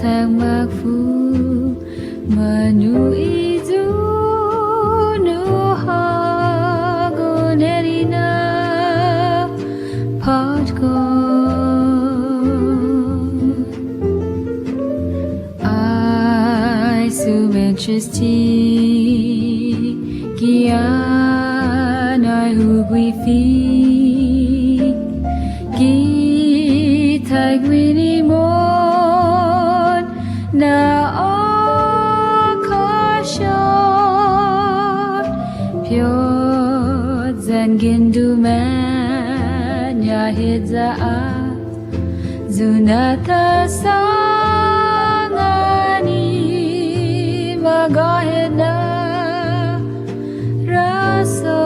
thang bạc phu mà nu izu nu ha go nerina part go I su majesty kia nai hu gui fi ki thai gui ni mon na o kha shot pyo zan gin du man ya hit za a zunata sangani magahena raso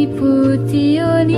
iputioni